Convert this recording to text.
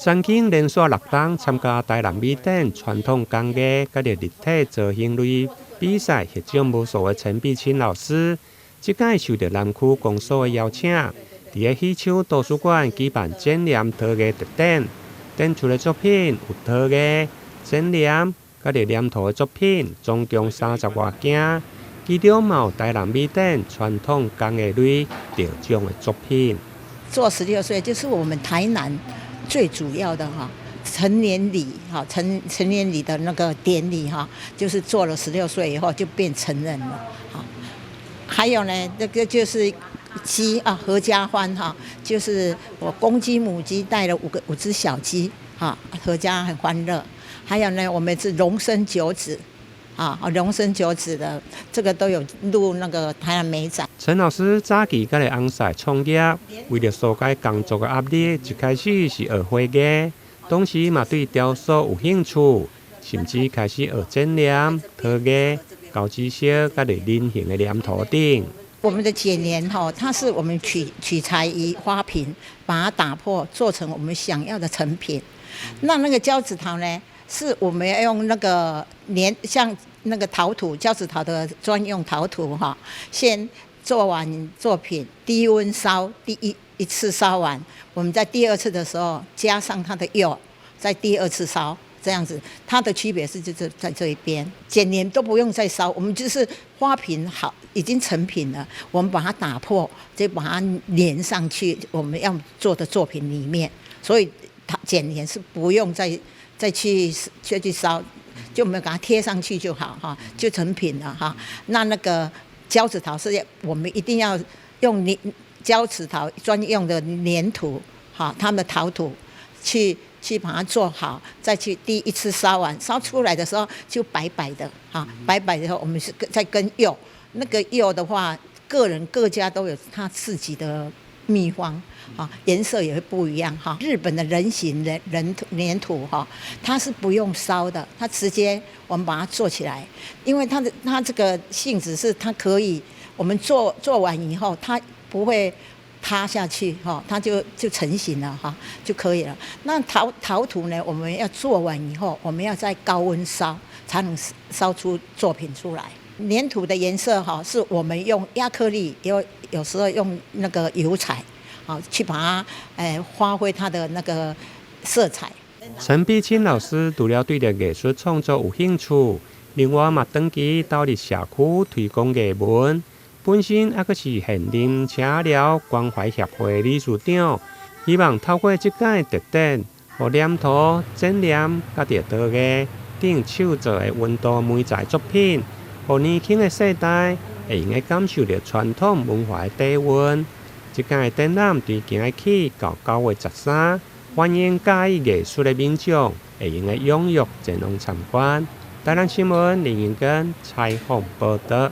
三金連續6檔參加台南米展傳統工藝甲立體造型類比賽獲獎無數的陳必清老師，這屆受到南區公所的邀請，在戲曲圖書館舉辦剪黏陶藝特展，展出的作品有陶藝、剪黏甲立黏土的作品，總共30多件，其中有台南米展傳統工藝類得獎的作品。做16歲就是我們台南最主要的成年禮成年禮的那個典禮就是做了16歲以後就變成人了。還有呢，這個就是雞合家歡就是我公雞母雞帶了五隻小雞合家很歡樂。還有呢，我們是龍生九子龍生九子的這個都有入那個台南美展。陳老師早期跟咧翁婿創業，為了疏解工作的壓力，一開始是學畫畫，當時嘛對雕塑有興趣，甚至開始學剪黏、陶藝、高知識跟咧人形的黏土等。我們的剪黏它是我們取材於花瓶，把它打破做成我們想要的成品。那個膠紙陶呢，是我們要用那個像那個陶土膠紙陶的專用陶土先做完作品，低溫燒，第一次燒完，我們在第2次的時候加上它的釉，在第2次燒，這樣子。它的區別是就是在這一邊，剪黏都不用再燒，我們就是花瓶好已經成品了，我們把它打破，就把它粘上去我們要做的作品裡面，所以它剪黏是不用再去燒，就我們把它貼上去就好就成品了那個膠紙陶是我們一定要用膠紙陶專用的黏土他們的陶土去把它做好，再去第1次燒完，燒出來的時候就白白的白白的後我們是再跟釉，那個釉的話各家都有他自己的秘方顏色也會不一樣日本的人形黏土它是不用燒的，它直接我們把它做起來，因為它這個性質是它可以我們做完以後它不會塌下去它就成型了就可以了。那陶土呢，我們要做完以後我們要在高溫燒才能燒出作品出來。黏土的顏色是我們用亞克力，有時候用那個油彩去把它發揮它的那個色彩。陳必清老師除了對着藝術創作有興趣，另外嘛長期到佇社區推廣藝文，本身還是現任車寮關懷協會理事長，希望透過這屆特展，讓黏土、剪黏、甲陶藝等手作的溫度媒材作品，讓年輕的世代會用來感受到傳統文化的底蘊。這屆展覽從今日起到9月13，歡迎喜愛藝術的民眾會用來踴躍前往參觀。台南新聞林榮根採訪報道。